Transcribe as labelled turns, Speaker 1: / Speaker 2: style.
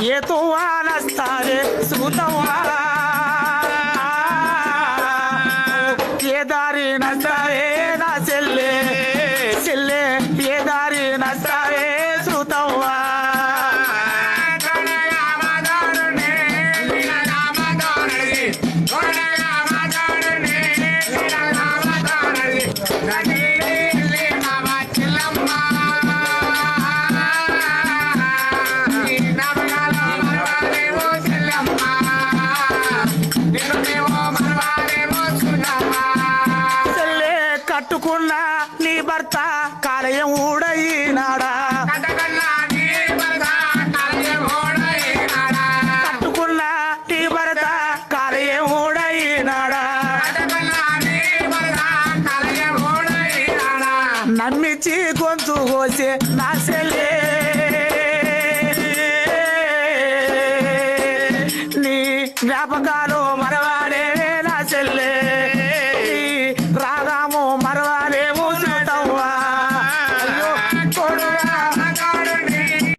Speaker 1: ఏ తువానస్తారే సూతవా ఏ దారి నస్తావే నా చెల్లె చెల్లె ఏ దారి నస్తావే సూతవ్వా కట్టుకున్న నీ భర్త కాలయం ఊడయినాడా కట్టుకున్న నీ భర్త కాలయం ఊడయినాడా నమ్మించి గొంతు కోసే నా చెల్లె నీ జ్ఞాపకాలు